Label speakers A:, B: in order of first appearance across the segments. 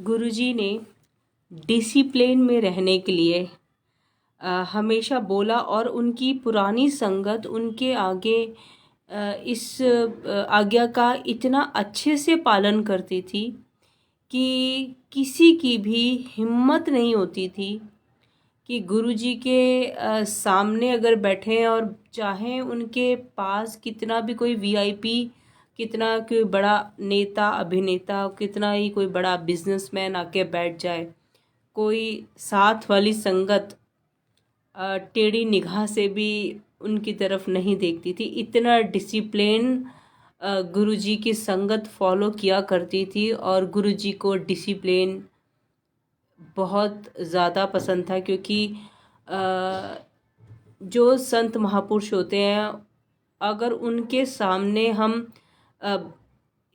A: गुरुजी ने डिसिप्लिन में रहने के लिए हमेशा बोला और उनकी पुरानी संगत उनके आगे इस आज्ञा का इतना अच्छे से पालन करती थी कि किसी की भी हिम्मत नहीं होती थी कि गुरुजी के सामने अगर बैठे और चाहे उनके पास कितना भी कोई वीआईपी, कितना कोई बड़ा नेता अभिनेता, कितना ही कोई बड़ा बिजनेसमैन आके बैठ जाए, कोई साथ वाली संगत टेढ़ी निगाह से भी उनकी तरफ नहीं देखती थी। इतना डिसिप्लिन गुरुजी की संगत फॉलो किया करती थी और गुरुजी को डिसिप्लिन बहुत ज़्यादा पसंद था, क्योंकि जो संत महापुरुष होते हैं अगर उनके सामने हम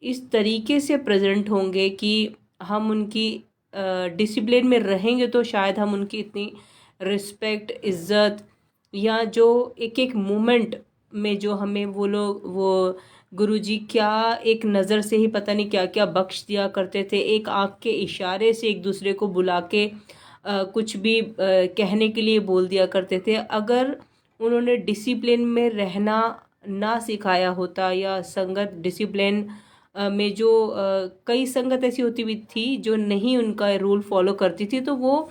A: इस तरीके से प्रेजेंट होंगे कि हम उनकी डिसिप्लिन में रहेंगे तो शायद हम उनकी इतनी रिस्पेक्ट, इज़्ज़त या जो एक एक मोमेंट में जो हमें वो गुरुजी क्या एक नज़र से ही पता नहीं क्या क्या बख्श दिया करते थे। एक आँख के इशारे से एक दूसरे को बुला के कुछ भी कहने के लिए बोल दिया करते थे। अगर उन्होंने डिसिप्लिन में रहना ना सिखाया होता या संगत डिसिप्लिन में जो कई संगत ऐसी होती भी थी जो नहीं उनका रूल फॉलो करती थी, तो वो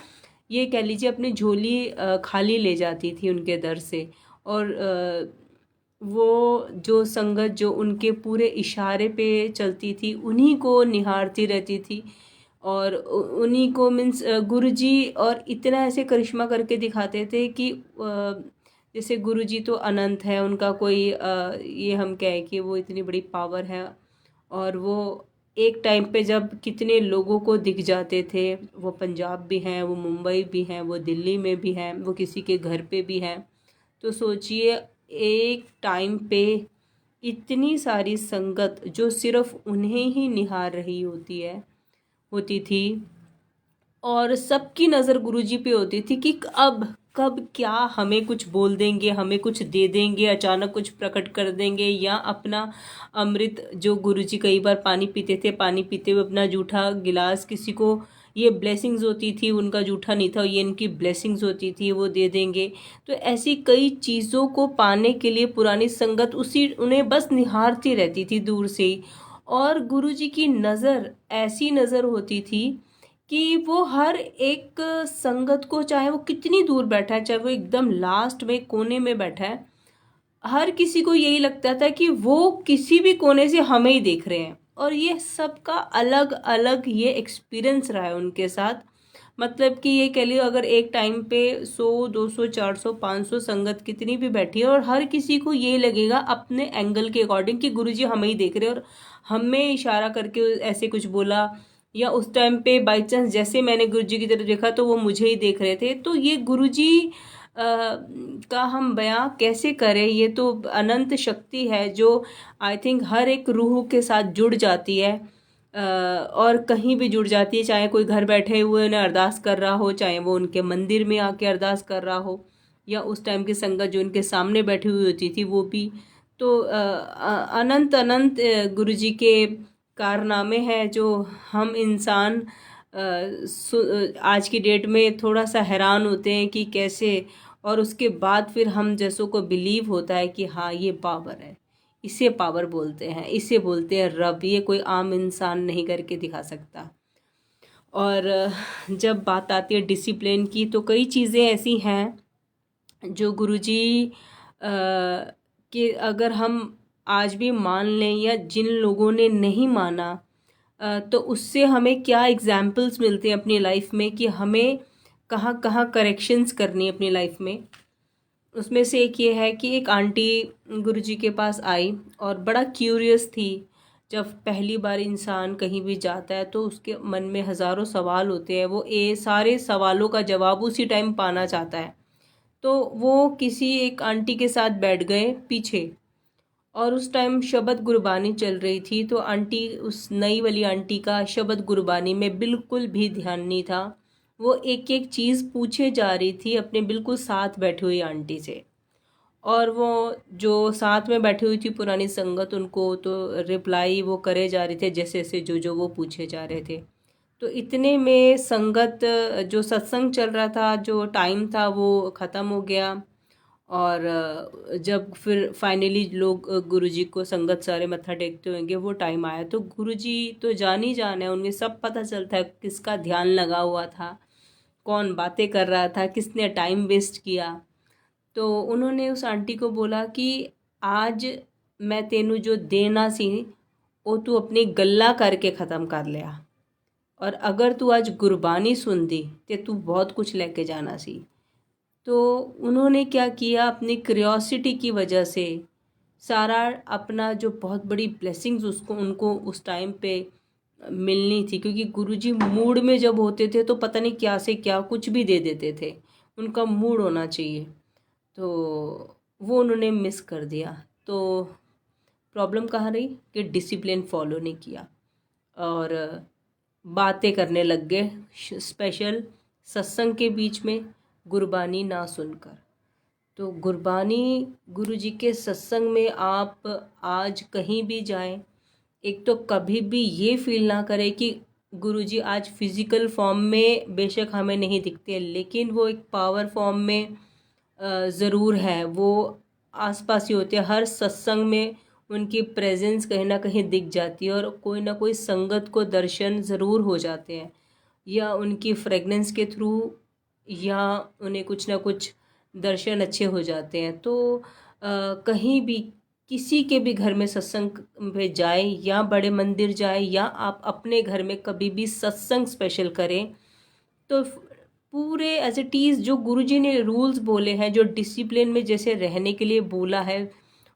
A: ये कह लीजिए अपनी झोली खाली ले जाती थी उनके दर से। और वो जो संगत जो उनके पूरे इशारे पे चलती थी उन्हीं को निहारती रहती थी और उन्हीं को मीन्स गुरुजी और इतना ऐसे करिश्मा करके दिखाते थे कि जैसे गुरुजी तो अनंत है, उनका कोई ये हम कहें कि वो इतनी बड़ी पावर है और वो एक टाइम पे जब कितने लोगों को दिख जाते थे, वो पंजाब भी हैं, वो मुंबई भी हैं, वो दिल्ली में भी हैं, वो किसी के घर पे भी हैं। तो सोचिए एक टाइम पे इतनी सारी संगत जो सिर्फ उन्हें ही निहार रही होती थी और सबकी नज़र गुरुजी पे होती थी कि अब कब क्या हमें कुछ बोल देंगे, हमें कुछ दे देंगे, अचानक कुछ प्रकट कर देंगे, या अपना अमृत जो गुरुजी कई बार पानी पीते थे, पानी पीते हुए अपना जूठा गिलास किसी को, ये ब्लेसिंग्स होती थी, उनका जूठा नहीं था, ये इनकी ब्लेसिंग्स होती थी, वो दे देंगे। तो ऐसी कई चीज़ों को पाने के लिए पुरानी संगत उन्हें बस निहारती रहती थी दूर से ही। और गुरुजी की नज़र ऐसी नज़र होती थी कि वो हर एक संगत को, चाहे वो कितनी दूर बैठा है, चाहे वो एकदम लास्ट में कोने में बैठा है, हर किसी को यही लगता था कि वो किसी भी कोने से हमें ही देख रहे हैं। और ये सबका अलग अलग ये एक्सपीरियंस रहा है उनके साथ। मतलब कि ये कह लियो अगर एक टाइम पे 100, 200, 400, 500 संगत कितनी भी बैठी है और हर किसी को ये लगेगा अपने एंगल के अकॉर्डिंग कि गुरुजी हमें ही देख रहे हैं और हमें इशारा करके ऐसे कुछ बोला, या उस टाइम पे बाई चांस जैसे मैंने गुरुजी की तरफ देखा तो वो मुझे ही देख रहे थे। तो ये गुरुजी का हम बयां कैसे करें, ये तो अनंत शक्ति है जो आई थिंक हर एक रूह के साथ जुड़ जाती है और कहीं भी जुड़ जाती है, चाहे कोई घर बैठे हुए उन्हें अरदास कर रहा हो, चाहे वो उनके मंदिर में आके अरदास कर रहा हो, या उस टाइम की संगत जो उनके सामने बैठी हुई होती थी वो भी। तो अनंत अनंत गुरुजी के कारनामे हैं जो हम इंसान आज की डेट में थोड़ा सा हैरान होते हैं कि कैसे, और उसके बाद फिर हम जैसों को बिलीव होता है कि हाँ ये पावर है, इसे पावर बोलते हैं, इसे बोलते हैं रब, ये कोई आम इंसान नहीं करके दिखा सकता। और जब बात आती है डिसिप्लिन की तो कई चीज़ें ऐसी हैं जो गुरुजी कि अगर हम आज भी मान लें या जिन लोगों ने नहीं माना तो उससे हमें क्या एग्जाम्पल्स मिलते हैं अपनी लाइफ में कि हमें कहाँ कहाँ करेक्शंस करनी है अपनी लाइफ में। उसमें से एक ये है कि एक आंटी गुरुजी के पास आई और बड़ा क्यूरियस थी। जब पहली बार इंसान कहीं भी जाता है तो उसके मन में हज़ारों सवाल होते हैं, वो सारे सवालों का जवाब उसी टाइम पाना चाहता है। तो वो किसी एक आंटी के साथ बैठ गए पीछे, और उस टाइम शबद गुरबानी चल रही थी। तो आंटी, उस नई वाली आंटी का शबद गुरबानी में बिल्कुल भी ध्यान नहीं था। वो एक एक चीज़ पूछे जा रही थी अपने बिल्कुल साथ बैठी हुई आंटी से, और वो जो साथ में बैठी हुई थी पुरानी संगत उनको तो रिप्लाई वो करे जा रहे थे जैसे जैसे जो जो वो पूछे जा रहे थे। तो इतने में संगत जो सत्संग चल रहा था, जो टाइम था वो ख़त्म हो गया। और जब फिर फाइनली लोग गुरुजी को संगत सारे मत्था टेकते होंगे, वो टाइम आया तो गुरुजी तो जान ही जान है, उन्हें सब पता चलता है किसका ध्यान लगा हुआ था, कौन बातें कर रहा था, किसने टाइम वेस्ट किया। तो उन्होंने उस आंटी को बोला कि आज मैं तेनू जो देना सी वो तू अपनी गल्ला करके ख़त्म कर लिया, और अगर तू आज गुरबानी सुनदी ते तू बहुत कुछ लेके जाना सी। तो उन्होंने क्या किया, अपनी क्यूरियोसिटी की वजह से सारा अपना जो बहुत बड़ी ब्लेसिंग्स उसको उनको उस टाइम पे मिलनी थी, क्योंकि गुरुजी मूड में जब होते थे तो पता नहीं क्या से क्या कुछ भी दे देते थे, उनका मूड होना चाहिए, तो वो उन्होंने मिस कर दिया। तो प्रॉब्लम कहाँ रही कि डिसिप्लिन फॉलो नहीं किया और बातें करने लग गए स्पेशल सत्संग के बीच में, गुरबानी ना सुनकर। तो गुरबानी गुरुजी के सत्संग में आप आज कहीं भी जाएं, एक तो कभी भी ये फील ना करें कि गुरुजी आज फिज़िकल फॉर्म में बेशक हमें नहीं दिखते, लेकिन वो एक पावर फॉर्म में ज़रूर है, वो आसपास ही होते हैं। हर सत्संग में उनकी प्रेजेंस कहीं ना कहीं दिख जाती है, और कोई ना कोई संगत को दर्शन ज़रूर हो जाते हैं, या उनकी फ्रेगनेंस के थ्रू, या उन्हें कुछ ना कुछ दर्शन अच्छे हो जाते हैं। तो कहीं भी किसी के भी घर में सत्संग में जाए, या बड़े मंदिर जाए, या आप अपने घर में कभी भी सत्संग स्पेशल करें, तो पूरे एज इट इज़ जो गुरुजी ने रूल्स बोले हैं, जो डिसिप्लिन में जैसे रहने के लिए बोला है,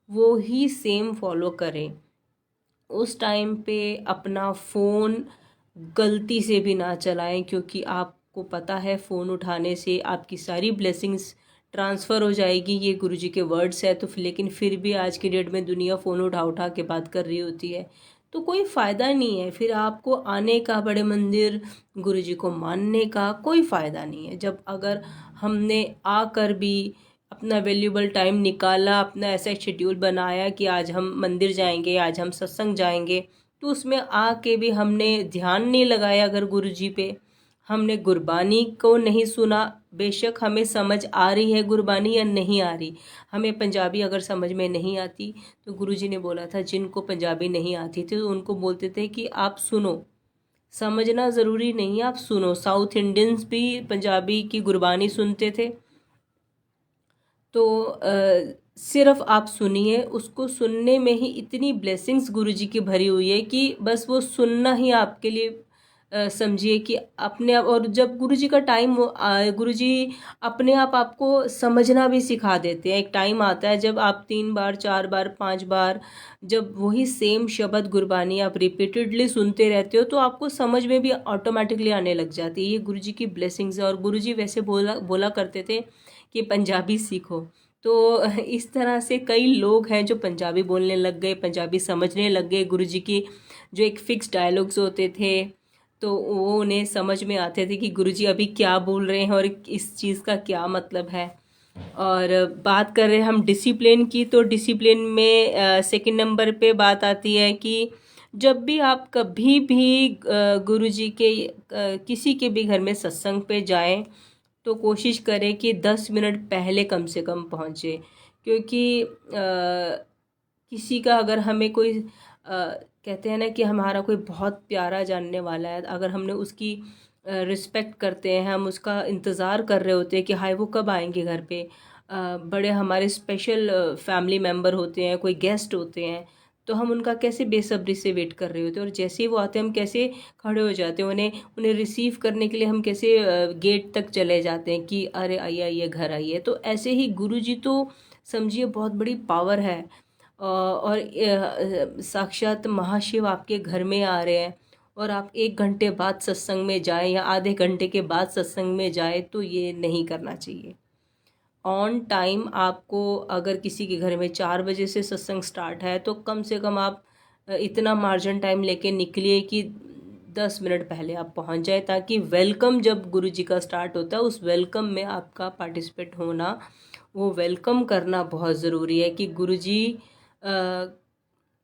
A: वो ही सेम फॉलो करें। उस टाइम पे अपना फ़ोन गलती से भी ना चलाएं, क्योंकि आपको पता है फ़ोन उठाने से आपकी सारी ब्लेसिंग्स ट्रांसफ़र हो जाएगी, ये गुरुजी के वर्ड्स है। तो लेकिन फिर भी आज की डेट में दुनिया फ़ोन उठा उठा के बात कर रही होती है, तो कोई फ़ायदा नहीं है फिर आपको आने का बड़े मंदिर, गुरुजी को मानने का कोई फ़ायदा नहीं है। जब अगर हमने आकर भी अपना वैल्यूबल टाइम निकाला, अपना ऐसा शेड्यूल बनाया कि आज हम मंदिर जाएंगे, आज हम सत्संग जाएंगे, तो उसमें आके भी हमने ध्यान नहीं लगाया अगर गुरुजी पे, हमने गुरबानी को नहीं सुना, बेशक हमें समझ आ रही है गुरबानी या नहीं आ रही, हमें पंजाबी अगर समझ में नहीं आती, तो गुरुजी ने बोला था जिनको पंजाबी नहीं आती थी तो उनको बोलते थे कि आप सुनो, समझना ज़रूरी नहीं है, आप सुनो। साउथ इंडियंस भी पंजाबी की गुरबानी सुनते थे, तो सिर्फ आप सुनिए, उसको सुनने में ही इतनी ब्लेसिंग्स गुरुजी की भरी हुई है कि बस वो सुनना ही आपके लिए समझिए कि अपने आप। और जब गुरुजी का टाइम गुरुजी अपने आप आपको समझना भी सिखा देते हैं। एक टाइम आता है जब आप 3 बार 4 बार 5 बार जब वही सेम शब्द गुरबानी आप रिपीटेडली सुनते रहते हो, तो आपको समझ में भी ऑटोमेटिकली आने लग जाती है। ये गुरुजी की ब्लेसिंग्स है। और गुरुजी वैसे बोला बोला करते थे कि पंजाबी सीखो, तो इस तरह से कई लोग हैं जो पंजाबी बोलने लग गए, पंजाबी समझने लग गए। गुरुजी की जो एक फिक्स डायलॉग्स होते थे, तो वो उन्हें समझ में आते थे कि गुरुजी अभी क्या बोल रहे हैं और इस चीज़ का क्या मतलब है। और बात कर रहे हैं हम डिसिप्लिन की, तो डिसिप्लिन में सेकंड नंबर पे बात आती है कि जब भी आप कभी भी गुरुजी के किसी के भी घर में सत्संग पे जाएं, तो कोशिश करें कि 10 मिनट पहले कम से कम पहुँचे। क्योंकि किसी का अगर हमें कोई कहते हैं ना कि हमारा कोई बहुत प्यारा जानने वाला है, अगर हमने उसकी रिस्पेक्ट करते हैं, हम उसका इंतज़ार कर रहे होते हैं कि हाय वो कब आएंगे घर पे, बड़े हमारे स्पेशल फैमिली मेम्बर होते हैं, कोई गेस्ट होते हैं, तो हम उनका कैसे बेसब्री से वेट कर रहे होते हैं, और जैसे ही वो आते हैं हम कैसे खड़े हो जाते हैं, उन्हें उन्हें रिसीव करने के लिए हम कैसे गेट तक चले जाते हैं कि अरे आइए आइए घर आइए। तो ऐसे ही गुरुजी तो समझिए बहुत बड़ी पावर है, और साक्षात महाशिव आपके घर में आ रहे हैं, और आप 1 घंटे बाद सत्संग में जाएं या आधे घंटे के बाद सत्संग में जाएं, तो ये नहीं करना चाहिए। ऑन टाइम आपको, अगर किसी के घर में 4 बजे से सत्संग स्टार्ट है, तो कम से कम आप इतना मार्जिन टाइम लेके निकलिए कि 10 मिनट पहले आप पहुंच जाए, ताकि वेलकम जब गुरुजी का स्टार्ट होता है उस वेलकम में आपका पार्टिसिपेट होना, वो वेलकम करना बहुत ज़रूरी है कि गुरुजी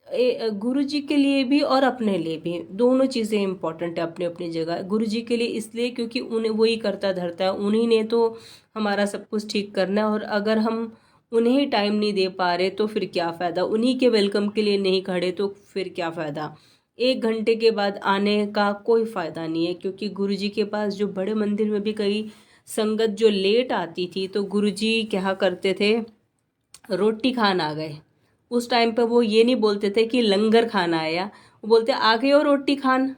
A: गुरु जी के लिए भी और अपने लिए भी, दोनों चीज़ें इम्पोर्टेंट है अपनी अपनी जगह। गुरु जी के लिए इसलिए क्योंकि उन्हें वही करता धरता है, उन्हीं ने तो हमारा सब कुछ ठीक करना है, और अगर हम उन्हें ही टाइम नहीं दे पा रहे तो फिर क्या फ़ायदा, उन्हीं के वेलकम के लिए नहीं खड़े तो फिर क्या फ़ायदा। 1 घंटे के बाद आने का कोई फ़ायदा नहीं है, क्योंकि गुरु जी के पास जो बड़े मंदिर में भी कई संगत जो लेट आती थी तो गुरु जी क्या करते थे, रोटी खान आ गए। उस टाइम पे वो ये नहीं बोलते थे कि लंगर खाना आया, वो बोलते आ गए हो रोटी खान।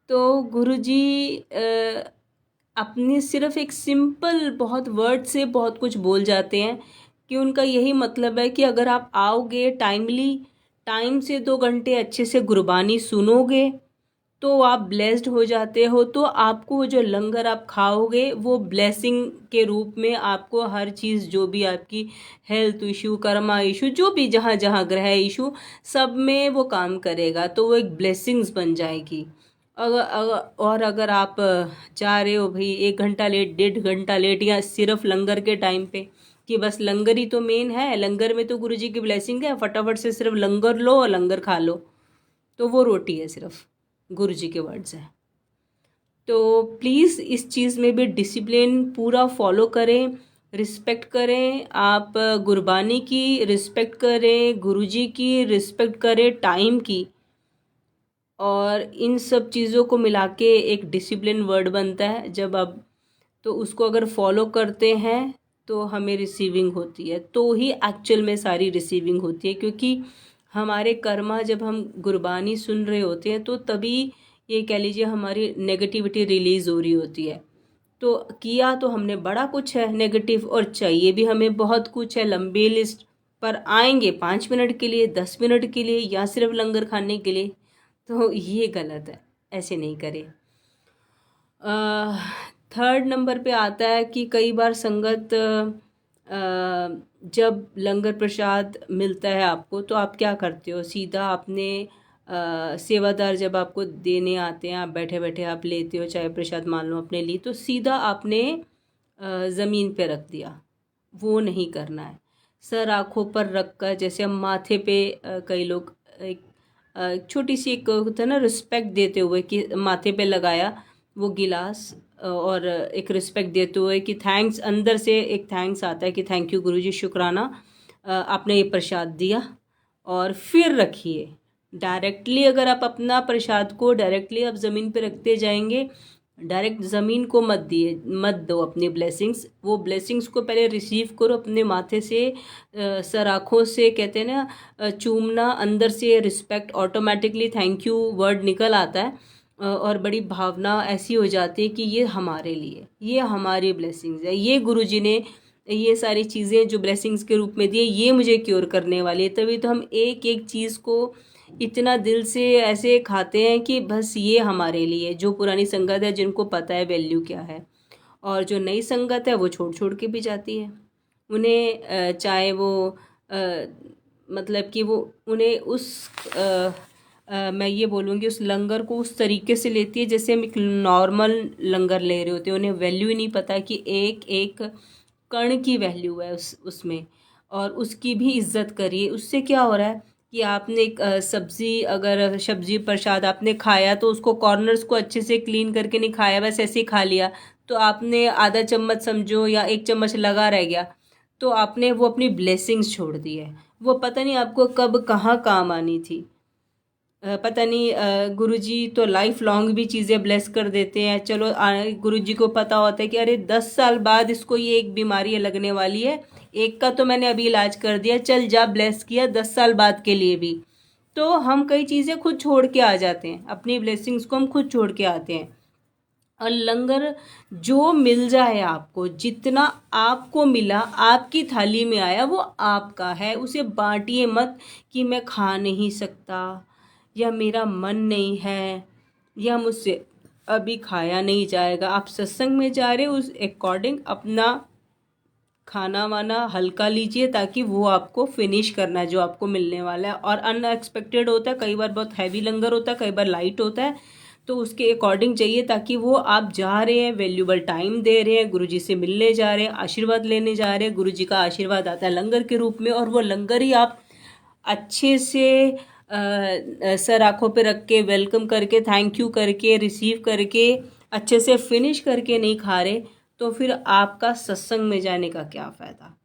A: तो गुरुजी अपनी सिर्फ एक सिंपल बहुत वर्ड से बहुत कुछ बोल जाते हैं, कि उनका यही मतलब है कि अगर आप आओगे टाइमली, टाइम से 2 घंटे अच्छे से गुरबानी सुनोगे तो आप ब्लेस्ड हो जाते हो। तो आपको वो जो लंगर आप खाओगे वो ब्लेसिंग के रूप में आपको हर चीज़, जो भी आपकी हेल्थ इशू, कर्मा इशू, जो भी जहाँ जहाँ ग्रह इशू, सब में वो काम करेगा, तो वो एक ब्लेसिंग्स बन जाएगी। अगर आप जा रहे हो भाई 1 घंटा लेट, 1.5 घंटा लेट, या सिर्फ लंगर के टाइम पे, कि बस लंगर ही तो मेन है, लंगर में तो गुरु जी की ब्लेसिंग है, फटाफट से सिर्फ लंगर लो और लंगर खा लो, तो वो रोटी है सिर्फ, गुरु जी के वर्ड्स हैं। तो प्लीज़ इस चीज़ में भी डिसिप्लिन पूरा फॉलो करें, रिस्पेक्ट करें, आप गुरबानी की रिस्पेक्ट करें, गुरु जी की रिस्पेक्ट करें, टाइम की, और इन सब चीज़ों को मिला के एक डिसिप्लिन वर्ड बनता है जब आप, तो उसको अगर फॉलो करते हैं तो हमें रिसीविंग होती है, तो ही एक्चुअल में सारी रिसीविंग होती है। क्योंकि हमारे कर्मा जब हम गुरबानी सुन रहे होते हैं तो तभी ये कह लीजिए हमारी नेगेटिविटी रिलीज़ हो रही होती है। तो किया तो हमने बड़ा कुछ है नेगेटिव, और चाहिए भी हमें बहुत कुछ है, लंबी लिस्ट, पर आएंगे 5 मिनट के लिए, 10 मिनट के लिए, या सिर्फ लंगर खाने के लिए, तो ये गलत है, ऐसे नहीं करें। थर्ड नंबर पे आता है कि कई बार संगत जब लंगर प्रसाद मिलता है आपको तो आप क्या करते हो, सीधा आपने सेवादार जब आपको देने आते हैं, आप बैठे बैठे आप लेते हो, चाहे प्रसाद मान लो अपने लिए, तो सीधा आपने ज़मीन पे रख दिया। वो नहीं करना है। सर आँखों पर रख कर, जैसे हम माथे पे कई लोग एक छोटी सी एक होता है ना रिस्पेक्ट देते हुए, कि माथे पे लगाया वो गिलास, और एक रिस्पेक्ट देते हुए कि थैंक्स, अंदर से एक थैंक्स आता है कि थैंक यू गुरुजी, शुक्राना आपने ये प्रसाद दिया, और फिर रखिए। डायरेक्टली अगर आप अपना प्रसाद को डायरेक्टली आप ज़मीन पे रखते जाएंगे, डायरेक्ट ज़मीन को मत दो अपनी ब्लेसिंग्स, वो ब्लेसिंग्स को पहले रिसीव करो अपने माथे से, सर आँखों से, कहते हैं ना चूमना, अंदर से respect, automatically thank you word निकल आता है, और बड़ी भावना ऐसी हो जाती है कि ये हमारे लिए, ये हमारी ब्लेसिंग्स है, ये गुरुजी ने ये सारी चीज़ें जो ब्लेसिंग्स के रूप में दी, ये मुझे क्योर करने वाली है। तभी तो हम एक एक चीज़ को इतना दिल से ऐसे खाते हैं कि बस ये हमारे लिए। जो पुरानी संगत है जिनको पता है वैल्यू क्या है, और जो नई संगत है वो छोड़ छोड़ के भी जाती है। उन्हें चाहे वो मतलब कि वो उन्हें उस मैं ये बोलूँगी उस लंगर को उस तरीके से लेती है जैसे हम एक नॉर्मल लंगर ले रहे होते हैं। उन्हें वैल्यू ही नहीं पता कि एक एक कण की वैल्यू है उसमें, और उसकी भी इज्जत करिए। उससे क्या हो रहा है कि आपने एक सब्ज़ी, अगर सब्ज़ी प्रसाद आपने खाया तो उसको कॉर्नर्स को अच्छे से क्लीन करके नहीं खाया, बस ऐसे ही खा लिया, तो आपने आधा चम्मच समझो या 1 चम्मच लगा रह गया, तो आपने वो अपनी ब्लेसिंग्स छोड़ दी है। वो पता नहीं आपको कब कहाँ काम आनी थी, पता नहीं। गुरुजी तो लाइफ लॉन्ग भी चीज़ें ब्लेस कर देते हैं। चलो गुरुजी को पता होता है कि अरे 10 साल बाद इसको ये एक बीमारी लगने वाली है, एक का तो मैंने अभी इलाज कर दिया, चल जा ब्लेस किया 10 साल बाद के लिए भी। तो हम कई चीज़ें खुद छोड़ के आ जाते हैं, अपनी ब्लेसिंग्स को हम खुद छोड़ के आते हैं। और लंगर जो मिल जाए आपको, जितना आपको मिला, आपकी थाली में आया, वो आपका है, उसे बांटिए मत कि मैं खा नहीं सकता, या मेरा मन नहीं है, या मुझसे अभी खाया नहीं जाएगा। आप सत्संग में जा रहे हो, उस अकॉर्डिंग अपना खाना वाना हल्का लीजिए, ताकि वो आपको फिनिश करना है जो आपको मिलने वाला है। और अनएक्सपेक्टेड होता है, कई बार बहुत हैवी लंगर होता है, कई बार लाइट होता है, तो उसके अकॉर्डिंग चाहिए, ताकि वो आप जा रहे हैं, वैल्यूबल टाइम दे रहे हैं, गुरुजी से मिलने जा रहे हैं, आशीर्वाद लेने जा रहे हैं, गुरुजी का आशीर्वाद आता है लंगर के रूप में, और वो लंगर ही आप अच्छे से सर आँखों पे रख के वेलकम करके थैंक यू करके रिसीव करके अच्छे से फिनिश करके नहीं खा रहे, तो फिर आपका सत्संग में जाने का क्या फ़ायदा।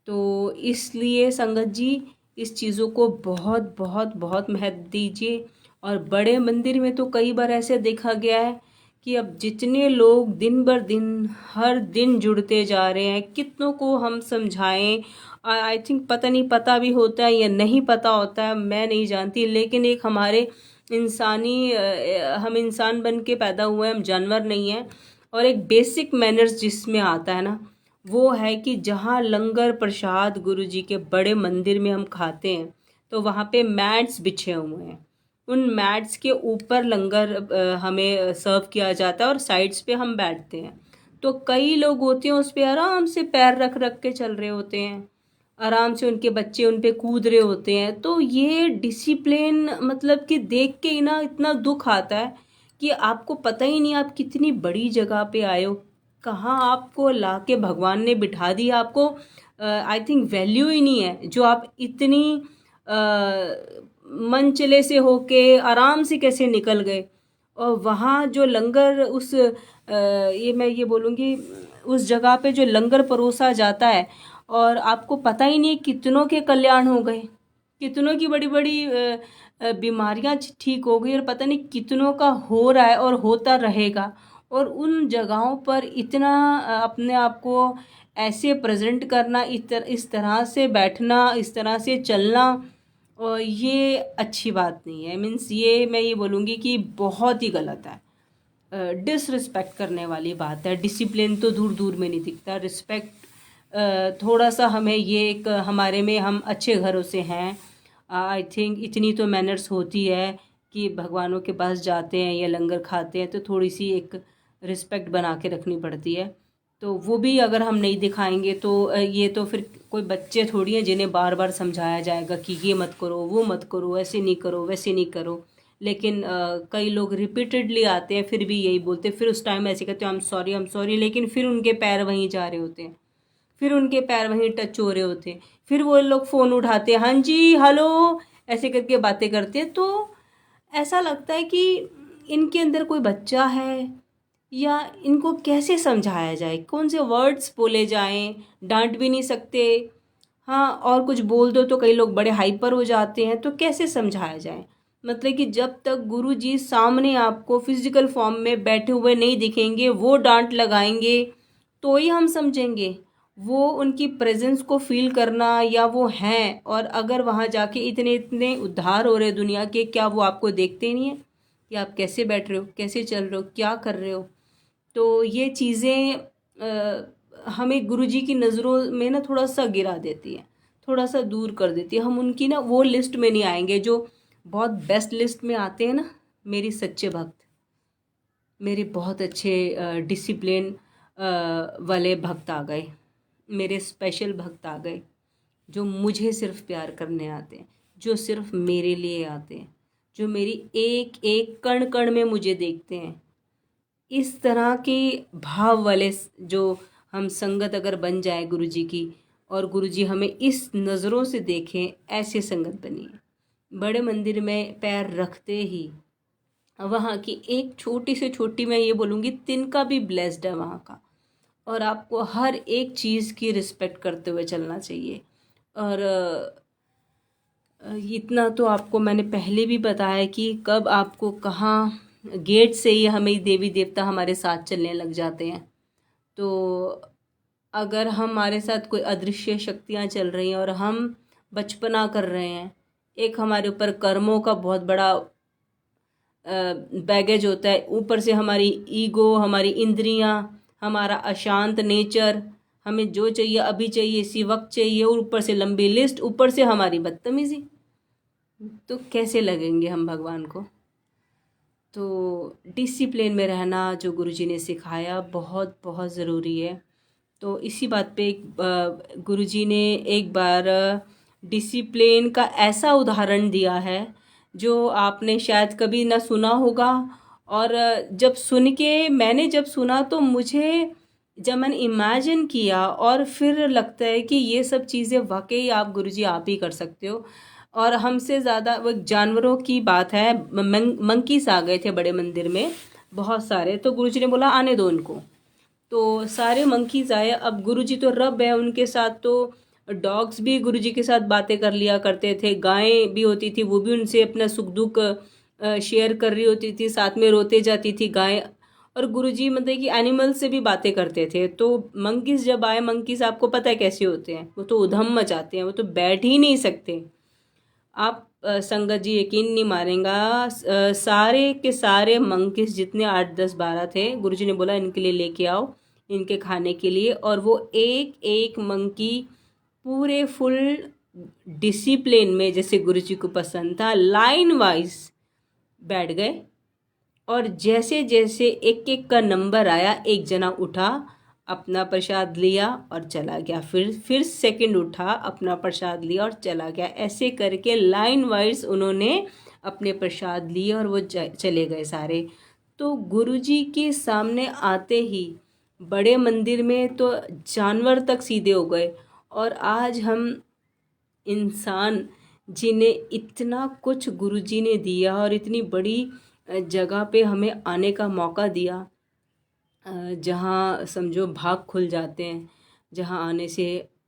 A: तो इसलिए संगत जी इस चीज़ों को बहुत बहुत बहुत महत्व दीजिए। और बड़े मंदिर में तो कई बार ऐसे देखा गया है कि अब जितने लोग दिन बर दिन हर दिन जुड़ते जा रहे हैं, कितनों को हम समझाएं, आई थिंक पता नहीं पता भी होता है या नहीं पता होता है, मैं नहीं जानती, लेकिन एक हमारे हम इंसान बन के पैदा हुए हैं, हम जानवर नहीं हैं। और एक बेसिक मैनर्स जिसमें आता है ना, वो है कि जहाँ लंगर प्रसाद गुरु जी के बड़े मंदिर में हम खाते हैं, तो वहाँ पे मैट्स बिछे हुए हैं, उन मैट्स के ऊपर लंगर हमें सर्व किया जाता है और साइड्स पे हम बैठते हैं। तो कई लोग होते हैं उस पे आराम से पैर रख रख के चल रहे होते हैं, आराम से उनके बच्चे उन पे कूद रहे होते हैं। तो ये डिसिप्लिन मतलब कि देख के ही ना इतना दुख आता है कि आपको पता ही नहीं आप कितनी बड़ी जगह पे आए हो, कहाँ आपको ला के भगवान ने बिठा दिया, आपको आई थिंक वैल्यू ही नहीं है जो आप इतनी मन चले से होके आराम से कैसे निकल गए। और वहाँ जो लंगर ये मैं ये बोलूँगी उस जगह पे जो लंगर परोसा जाता है, और आपको पता ही नहीं कितनों के कल्याण हो गए, कितनों की बड़ी बड़ी बीमारियां ठीक हो गई, और पता नहीं कितनों का हो रहा है और होता रहेगा। और उन जगहों पर इतना अपने आप को ऐसे प्रेजेंट करना, इस तरह से बैठना, इस तरह से चलना, और ये अच्छी बात नहीं है। मीन्स ये मैं ये बोलूँगी कि बहुत ही गलत है, डिसरिस्पेक्ट करने वाली बात है। डिसिप्लिन तो दूर दूर में नहीं दिखता, रिस्पेक्ट थोड़ा सा हमें ये एक हमारे में, हम अच्छे घरों से हैं, आई थिंक इतनी तो मैनर्स होती है कि भगवानों के पास जाते हैं या लंगर खाते हैं तो थोड़ी सी एक रिस्पेक्ट बना के रखनी पड़ती है। तो वो भी अगर हम नहीं दिखाएंगे तो ये तो फिर कोई बच्चे थोड़ी हैं जिन्हें बार बार समझाया जाएगा कि ये मत करो, वो मत करो, ऐसे नहीं करो, वैसे नहीं करो। लेकिन कई लोग रिपीटेडली आते हैं फिर भी यही बोलते हैं, फिर उस टाइम ऐसे कहते हैं I am sorry, I am sorry, लेकिन फिर उनके पैर वहीं जा रहे होते हैं, फिर उनके पैर वहीं टच हो रहे होते हैं, फिर वो लोग फ़ोन उठाते हैं, हाँ जी हेलो ऐसे करके बातें करते हैं। तो ऐसा लगता है कि इनके अंदर कोई बच्चा है, या इनको कैसे समझाया जाए, कौन से वर्ड्स बोले जाएं, डांट भी नहीं सकते, हाँ और कुछ बोल दो तो कई लोग बड़े हाइपर हो जाते हैं, तो कैसे समझाया जाए। मतलब कि जब तक गुरु जी सामने आपको फिजिकल फॉर्म में बैठे हुए नहीं दिखेंगे, वो डांट लगाएंगे तो ही हम समझेंगे, वो उनकी प्रेजेंस को फील करना या वो हैं। और अगर वहाँ जाके इतने इतने उद्धार हो रहे दुनिया के, क्या वो आपको देखते नहीं है कि आप कैसे बैठ रहे हो, कैसे चल रहे हो, क्या कर रहे हो। तो ये चीज़ें हमें गुरुजी की नज़रों में ना थोड़ा सा गिरा देती है, थोड़ा सा दूर कर देती है। हम उनकी ना वो लिस्ट में नहीं आएंगे जो बहुत बेस्ट लिस्ट में आते हैं ना, मेरी सच्चे भक्त, मेरे बहुत अच्छे डिसिप्लिन वाले भक्त आ गए, मेरे स्पेशल भक्त आ गए, जो मुझे सिर्फ प्यार करने आते हैं, जो सिर्फ मेरे लिए आते हैं, जो मेरी एक एक कण कण में मुझे देखते हैं। इस तरह के भाव वाले जो हम संगत अगर बन जाए गुरु जी की, और गुरु जी हमें इस नज़रों से देखें, ऐसे संगत बनिए। बड़े मंदिर में पैर रखते ही वहाँ की एक छोटी से छोटी, मैं ये बोलूँगी, तिनका भी ब्लेस्ड है वहाँ का। और आपको हर एक चीज़ की रिस्पेक्ट करते हुए चलना चाहिए। और इतना तो आपको मैंने पहले भी बताया कि कब आपको कहाँ गेट से ही हमें देवी देवता हमारे साथ चलने लग जाते हैं। तो अगर हमारे साथ कोई अदृश्य शक्तियाँ चल रही हैं और हम बचपना कर रहे हैं, एक हमारे ऊपर कर्मों का बहुत बड़ा बैगेज होता है, ऊपर से हमारी ईगो, हमारी इंद्रियां, हमारा अशांत नेचर, हमें जो चाहिए अभी चाहिए, इसी वक्त चाहिए, और ऊपर से लंबी लिस्ट, ऊपर से हमारी बदतमीजी, तो कैसे लगेंगे हम भगवान को। तो डिसिप्लिन में रहना जो गुरुजी ने सिखाया बहुत बहुत ज़रूरी है। तो इसी बात पे गुरुजी ने एक बार डिसिप्लिन का ऐसा उदाहरण दिया है जो आपने शायद कभी ना सुना होगा। और जब सुन के मैंने जब सुना तो मुझे जब मैंने इमेजिन किया और फिर लगता है कि ये सब चीज़ें वाकई आप गुरुजी आप ही कर सकते हो। और हमसे ज़्यादा वो जानवरों की बात है, मंकीस आ गए थे बड़े मंदिर में बहुत सारे, तो गुरुजी ने बोला आने दो उनको। तो सारे मंकीज आए। अब गुरुजी तो रब है उनके साथ, तो डॉग्स भी गुरुजी के साथ बातें कर लिया करते थे, गायें भी होती थी वो भी उनसे अपना सुख दुख शेयर कर रही होती थी, साथ में रोते जाती थी गाय। और गुरुजी मतलब कि एनिमल से भी बातें करते थे। तो मंकीज जब आए, मंकीज आपको पता है कैसे होते हैं, वो तो उधम मचाते हैं, वो तो बैठ ही नहीं सकते। आप संगत जी यकीन नहीं मारेंगा, सारे के सारे मंकीज जितने 8 10 12 थे, गुरुजी ने बोला इनके लिए लेके आओ, इनके खाने के लिए। और वो एक एक मंकी पूरे फुल डिसिप्लिन में, जैसे गुरुजी को पसंद था, लाइन वाइज बैठ गए। और जैसे जैसे एक एक का नंबर आया, एक जना उठा, अपना प्रसाद लिया और चला गया, फिर सेकंड उठा, अपना प्रसाद लिया और चला गया। ऐसे करके लाइन वाइज उन्होंने अपने प्रसाद लिए और वो चले गए सारे। तो गुरुजी के सामने आते ही बड़े मंदिर में तो जानवर तक सीधे हो गए। और आज हम इंसान जिन्हें इतना कुछ गुरुजी ने दिया और इतनी बड़ी जगह पे हमें आने का मौका दिया, जहाँ समझो भाग खुल जाते हैं, जहाँ आने से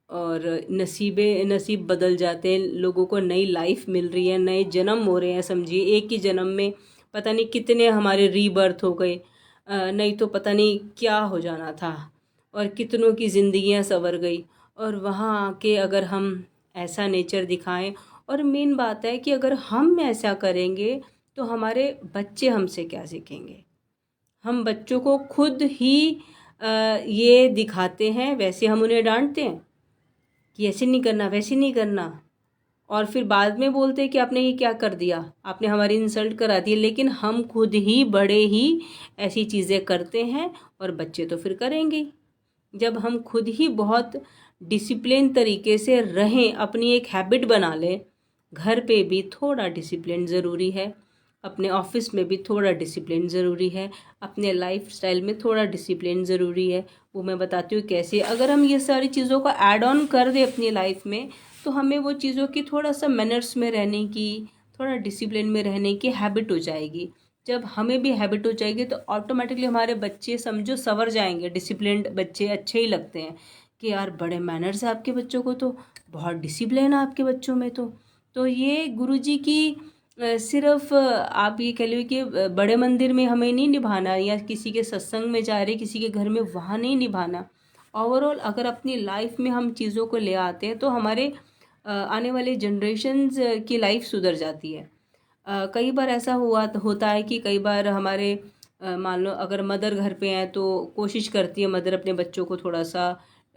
A: और नसीब बदल जाते हैं, लोगों को नई लाइफ मिल रही है, नए जन्म हो रहे हैं। समझिए एक ही जन्म में पता नहीं कितने हमारे रीबर्थ हो गए, नहीं तो पता नहीं क्या हो जाना था, और कितनों की ज़िंदगियां संवर गई। और वहाँ आके अगर हम ऐसा नेचर दिखाएं, और मेन बात है कि अगर हम ऐसा करेंगे तो हमारे बच्चे हमसे क्या सीखेंगे। हम बच्चों को खुद ही ये दिखाते हैं, वैसे हम उन्हें डांटते हैं कि ऐसे नहीं करना वैसे नहीं करना, और फिर बाद में बोलते हैं कि आपने ये क्या कर दिया, आपने हमारी इंसल्ट करा दी। लेकिन हम खुद ही बड़े ही ऐसी चीज़ें करते हैं, और बच्चे तो फिर करेंगे ही। जब हम खुद ही बहुत डिसिप्लिन तरीके से रहें, अपनी एक हैबिट बना लें, घर पे भी थोड़ा डिसिप्लिन ज़रूरी है, अपने ऑफिस में भी थोड़ा डिसिप्लिन ज़रूरी है, अपने लाइफ स्टाइल में थोड़ा डिसिप्लिन ज़रूरी है। वो मैं बताती हूँ कैसे। अगर हम ये सारी चीज़ों को ऐड ऑन कर दें अपनी लाइफ में, तो हमें वो चीज़ों की थोड़ा सा मैनर्स में रहने की, थोड़ा डिसिप्लिन में रहने की हैबिट हो जाएगी। जब हमें भी हैबिट हो जाएगी तो ऑटोमेटिकली हमारे बच्चे समझो संवर जाएंगे। डिसिप्लिन्ड बच्चे अच्छे ही लगते हैं कि यार बड़े मैनर्स है आपके बच्चों को, तो बहुत डिसिप्लिन है आपके बच्चों में। तो ये गुरुजी की सिर्फ आप ये कह लो कि बड़े मंदिर में हमें नहीं निभाना, या किसी के सत्संग में जा रहे किसी के घर में वहाँ नहीं निभाना। ओवरऑल अगर अपनी लाइफ में हम चीज़ों को ले आते हैं तो हमारे आने वाले जनरेशन्स की लाइफ सुधर जाती है। कई बार ऐसा होता है कि कई बार हमारे मान लो अगर मदर घर पे हैं तो कोशिश करती है मदर अपने बच्चों को थोड़ा सा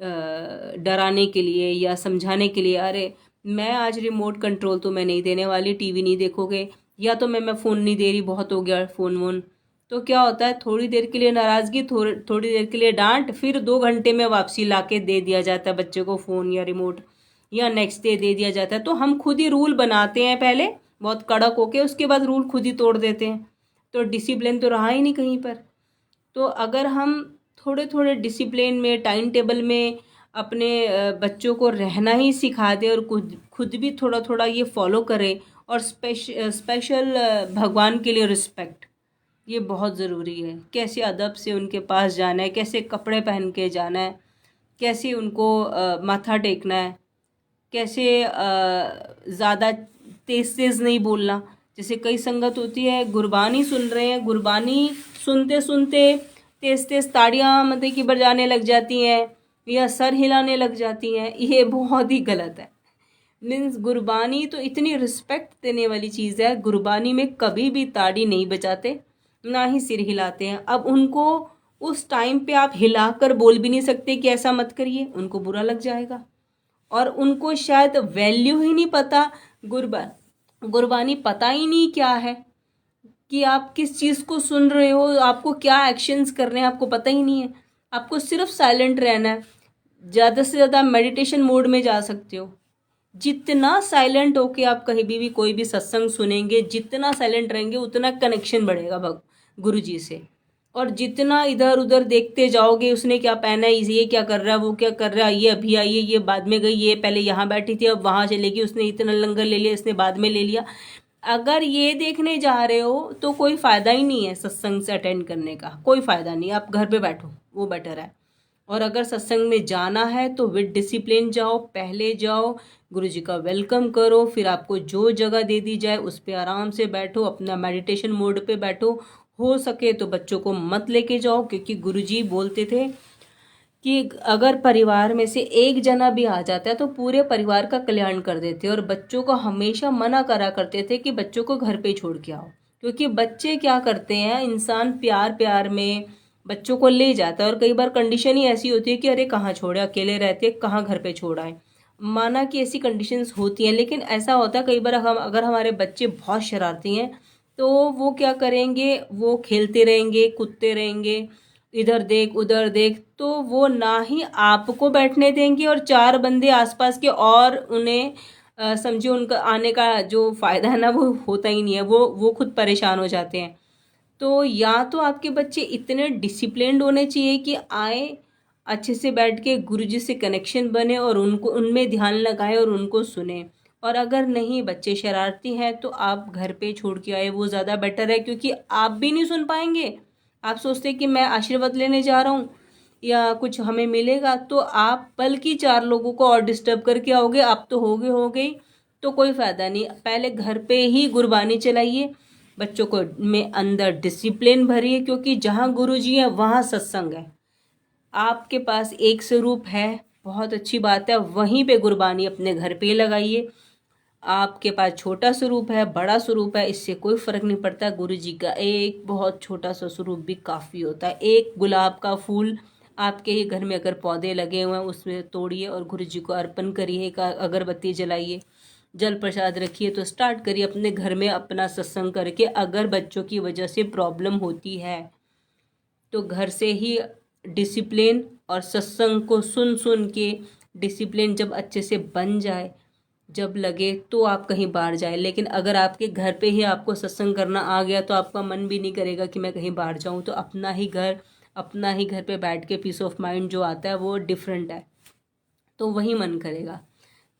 A: डराने के लिए या समझाने के लिए, अरे मैं आज रिमोट कंट्रोल तो मैं नहीं देने वाली, टीवी नहीं देखोगे, या तो मैं फ़ोन नहीं दे रही, बहुत हो गया फ़ोन वोन। तो क्या होता है, थोड़ी देर के लिए नाराज़गी, थोड़ी देर के लिए डांट, फिर 2 घंटे में वापसी ला के दे दिया जाता है बच्चे को फ़ोन या रिमोट, या नेक्स्ट डे दे दिया जाता है। तो हम खुद ही रूल बनाते हैं पहले बहुत कड़क होके, उसके बाद रूल खुद ही तोड़ देते हैं। तो डिसिप्लिन तो रहा ही नहीं कहीं पर। तो अगर हम थोड़े थोड़े डिसिप्लिन में, टाइम टेबल में अपने बच्चों को रहना ही सिखा दें, और खुद भी थोड़ा थोड़ा ये फॉलो करें। और स्पेशल भगवान के लिए रिस्पेक्ट, ये बहुत ज़रूरी है। कैसे अदब से उनके पास जाना है, कैसे कपड़े पहन के जाना है, कैसे उनको माथा टेकना है, कैसे ज़्यादा तेज़ तेज़ नहीं बोलना। जैसे कई संगत होती है गुरबानी सुन रहे हैं, गुरबानी सुनते सुनते तेज़ तेज़ ताड़ियाँ मतलब कि बजाने लग जाती हैं, या सर हिलाने लग जाती हैं। ये बहुत ही गलत है। मीन्स गुरबानी तो इतनी रिस्पेक्ट देने वाली चीज़ है, गुरबानी में कभी भी ताड़ी नहीं बजाते, ना ही सिर हिलाते हैं। अब उनको उस टाइम पे आप हिलाकर बोल भी नहीं सकते कि ऐसा मत करिए, उनको बुरा लग जाएगा। और उनको शायद वैल्यू ही नहीं पता, गुरबानी पता ही नहीं क्या है, कि आप किस चीज़ को सुन रहे हो, आपको क्या एक्शंस कर रहे हैं आपको पता ही नहीं है। आपको सिर्फ साइलेंट रहना है, ज़्यादा से ज़्यादा मेडिटेशन मोड में जा सकते हो। जितना साइलेंट होके आप कहीं भी कोई भी सत्संग सुनेंगे, जितना साइलेंट रहेंगे उतना कनेक्शन बढ़ेगा गुरु जी से। और जितना इधर उधर देखते जाओगे, उसने क्या पहना है, ये क्या कर रहा है, वो क्या कर रहा है, ये अभी आई है, ये बाद में गई, ये पहले यहाँ बैठी थी अब वहाँ चलेगी, उसने इतना लंगर ले लिया, इसने बाद में ले लिया। अगर ये देखने जा रहे हो तो कोई फ़ायदा ही नहीं है सत्संग से अटेंड करने का, कोई फ़ायदा नहीं। आप घर पे बैठो, वो बेटर है। और अगर सत्संग में जाना है तो विद डिसिप्लिन जाओ, पहले जाओ, गुरु जी का वेलकम करो, फिर आपको जो जगह दे दी जाए उस पे आराम से बैठो, अपना मेडिटेशन मोड पे बैठो। हो सके तो बच्चों को मत लेके जाओ, क्योंकि गुरु जी बोलते थे कि अगर परिवार में से एक जना भी आ जाता है तो पूरे परिवार का कल्याण कर देते, और बच्चों को हमेशा मना करा करते थे कि बच्चों को घर पे छोड़ के आओ। क्योंकि बच्चे क्या करते हैं, इंसान प्यार प्यार में बच्चों को ले जाता है, और कई बार कंडीशन ही ऐसी होती है कि अरे कहाँ छोड़े, अकेले रहते कहाँ घर पे छोड़ा है। माना कि ऐसी कंडीशंस होती हैं, लेकिन ऐसा होता है कई बार हम अगर हमारे बच्चे बहुत शरारती हैं तो वो क्या करेंगे, वो खेलते रहेंगे, कूदते रहेंगे, इधर देख उधर देख, तो वो ना ही आपको बैठने देंगे और चार बंदे आसपास के और उन्हें समझिए उनका आने का जो फ़ायदा है ना वो होता ही नहीं है, वो खुद परेशान हो जाते हैं। तो या तो आपके बच्चे इतने डिसिप्लिन्ड होने चाहिए कि आए, अच्छे से बैठ के गुरुजी से कनेक्शन बने और उनको उनमें ध्यान लगाए और उनको सुने। और अगर नहीं बच्चे शरारती हैं तो आप घर पे छोड़ के आए, वो ज़्यादा बेटर है, क्योंकि आप भी नहीं सुन पाएंगे। आप सोचते कि मैं आशीर्वाद लेने जा रहा हूँ या कुछ हमें मिलेगा, तो आप बल्कि चार लोगों को और डिस्टर्ब करके आओगे, आप तो हो गई, तो कोई फ़ायदा नहीं। पहले घर पे ही गुरबानी चलाइए, बच्चों को में अंदर डिसिप्लिन भरिए, क्योंकि जहाँ गुरुजी है वहाँ सत्संग है। आपके पास एक स्वरूप है, बहुत अच्छी बात है, वहीं पे गुरबानी अपने घर पे लगाइए। आपके पास छोटा स्वरूप है, बड़ा स्वरूप है, इससे कोई फर्क नहीं पड़ता। गुरु जी का एक बहुत छोटा सा स्वरूप भी काफ़ी होता है। एक गुलाब का फूल आपके ही घर में अगर पौधे लगे हुए हैं उसमें तोड़िए और गुरु जी को अर्पण करिए, एक अगरबत्ती जलाइए, जल प्रसाद रखिए, तो स्टार्ट करिए अपने घर में अपना सत्संग करके। अगर बच्चों की वजह से प्रॉब्लम होती है तो घर से ही डिसिप्लिन और सत्संग को सुन सुन के डिसिप्लिन जब अच्छे से बन जाए, जब लगे तो आप कहीं बाहर जाए। लेकिन अगर आपके घर पे ही आपको सत्संग करना आ गया तो आपका मन भी नहीं करेगा कि मैं कहीं बाहर जाऊं, तो अपना ही घर पे बैठ के पीस ऑफ माइंड जो आता है वो डिफरेंट है, तो वही मन करेगा।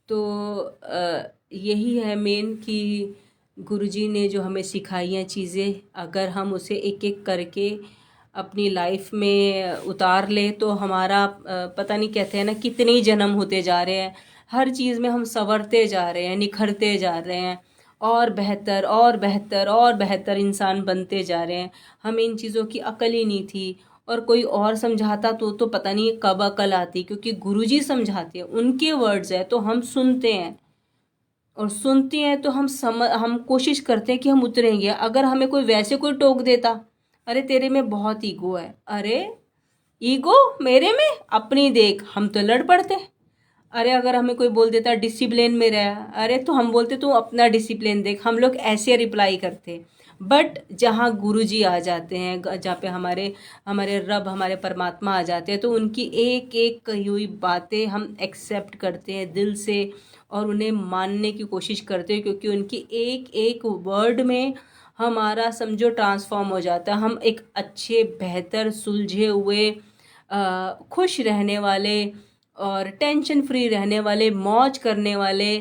A: तो यही है मेन कि गुरुजी ने जो हमें सिखाई हैं चीज़ें, अगर हम उसे एक एक करके अपनी लाइफ में उतार ले तो हमारा पता नहीं, कहते हैं ना कितने ही जन्म होते जा रहे हैं, हर चीज़ में हम संवरते जा रहे हैं, निखरते जा रहे हैं, और बेहतर और बेहतर और बेहतर इंसान बनते जा रहे हैं। हमें इन चीज़ों की अकल ही नहीं थी, और कोई और समझाता तो पता नहीं कब अकल आती, क्योंकि गुरुजी समझाते हैं, उनके वर्ड्स है तो हम सुनते हैं, और सुनते हैं तो हम कोशिश करते हैं कि हम उतरेंगे। अगर हमें कोई वैसे कोई टोक देता, अरे तेरे में बहुत ईगो है, अरे ईगो मेरे में, अपनी देख, हम तो लड़ पड़ते। अरे अगर हमें कोई बोल देता डिसिप्लिन में रह, अरे तो हम बोलते तू अपना डिसिप्लिन देख, हम लोग ऐसे रिप्लाई करते। बट जहाँ गुरुजी आ जाते हैं, जहाँ पे हमारे हमारे रब, हमारे परमात्मा आ जाते हैं, तो उनकी एक एक कही हुई बातें हम एक्सेप्ट करते हैं दिल से और उन्हें मानने की कोशिश करते हैं, क्योंकि उनकी एक एक वर्ड में हमारा समझो ट्रांसफॉर्म हो जाता है। हम एक अच्छे, बेहतर, सुलझे हुए, खुश रहने वाले और टेंशन फ्री रहने वाले, मौज करने वाले,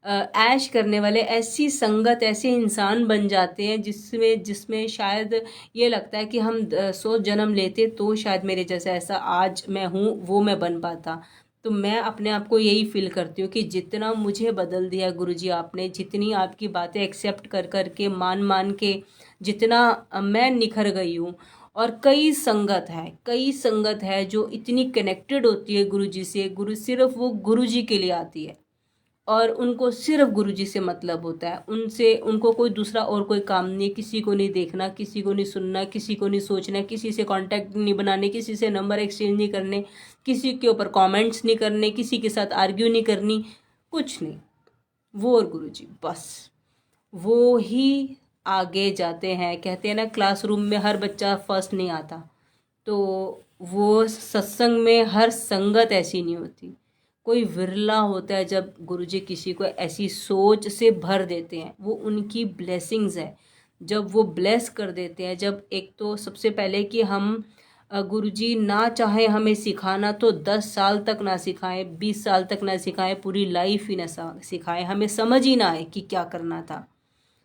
A: ऐश करने वाले, ऐसी संगत, ऐसे इंसान बन जाते हैं जिसमें जिसमें शायद ये लगता है कि हम 100 जन्म लेते तो शायद मेरे जैसा ऐसा आज मैं हूँ वो मैं बन पाता। तो मैं अपने आप को यही फील करती हूँ कि जितना मुझे बदल दिया गुरुजी आपने, जितनी आपकी बातें एक्सेप्ट कर कर के, मान मान के, जितना मैं निखर गई हूँ। और कई संगत है जो इतनी कनेक्टेड होती है गुरुजी से, गुरु सिर्फ वो गुरुजी के लिए आती है और उनको सिर्फ गुरुजी से मतलब होता है। उनसे उनको कोई दूसरा और कोई काम नहीं, किसी को नहीं देखना, किसी को नहीं सुनना, किसी को नहीं सोचना, किसी से कांटेक्ट नहीं बनाने, किसी से नंबर एक्सचेंज नहीं करने, किसी के ऊपर कमेंट्स नहीं करने, किसी के साथ आर्ग्यू नहीं करनी, कुछ नहीं। वो और गुरुजी बस, वो ही आगे जाते हैं। कहते हैं ना क्लासरूम में हर बच्चा फर्स्ट नहीं आता, तो वो सत्संग में हर संगत ऐसी नहीं होती। कोई विरला होता है जब गुरुजी किसी को ऐसी सोच से भर देते हैं, वो उनकी ब्लेसिंग्स है। जब वो ब्लेस कर देते हैं, जब एक तो सबसे पहले कि हम गुरुजी ना चाहे हमें सिखाना तो 10 साल तक ना सिखाएं, 20 साल तक ना सिखाएं, पूरी लाइफ ही ना सिखाएं, हमें समझ ही ना आए कि क्या करना था,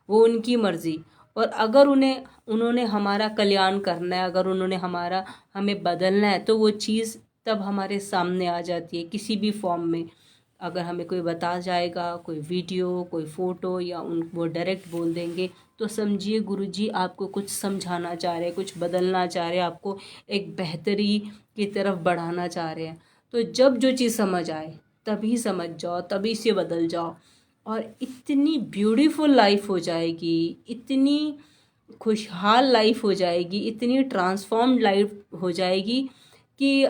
A: वो उनकी मर्ज़ी। और अगर उन्होंने हमारा कल्याण करना है, अगर उन्होंने हमें बदलना है, तो वो चीज़ तब हमारे सामने आ जाती है किसी भी फॉर्म में। अगर हमें कोई बता जाएगा, कोई वीडियो, कोई फ़ोटो, या वो डायरेक्ट बोल देंगे, तो समझिए गुरुजी आपको कुछ समझाना चाह रहे हैं, कुछ बदलना चाह रहे हैं, आपको एक बेहतरी की तरफ बढ़ाना चाह रहे हैं। तो जब जो चीज़ समझ आए तभी समझ जाओ, तभी से बदल जाओ, और इतनी ब्यूटीफुल लाइफ हो जाएगी, इतनी खुशहाल लाइफ हो जाएगी, इतनी ट्रांसफॉर्म्ड लाइफ हो जाएगी कि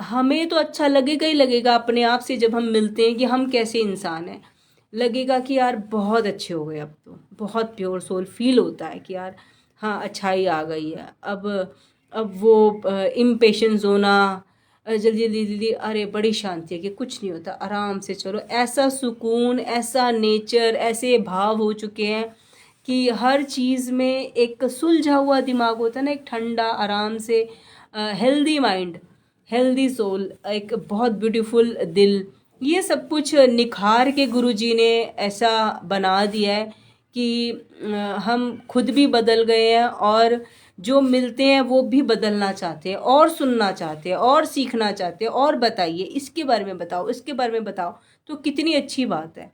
A: हमें तो अच्छा लगेगा ही लगेगा अपने आप से, जब हम मिलते हैं कि हम कैसे इंसान हैं, लगेगा कि यार बहुत अच्छे हो गए, अब तो बहुत प्योर सोल फील होता है कि यार हाँ अच्छाई आ गई है। अब वो इम्पेशेंस होना, जल्दी जल्दी जल्दी, अरे बड़ी शांति है कि कुछ नहीं होता, आराम से चलो, ऐसा सुकून, ऐसा नेचर, ऐसे भाव हो चुके हैं कि हर चीज़ में एक सुलझा हुआ दिमाग होता है ना, एक ठंडा आराम से, हेल्दी माइंड, हेल्दी सोल, एक बहुत ब्यूटीफुल दिल, ये सब कुछ निखार के गुरुजी ने ऐसा बना दिया है कि हम खुद भी बदल गए हैं, और जो मिलते हैं वो भी बदलना चाहते हैं, और सुनना चाहते हैं, और सीखना चाहते हैं, और बताइए इसके बारे में बताओ, इसके बारे में बताओ। तो कितनी अच्छी बात है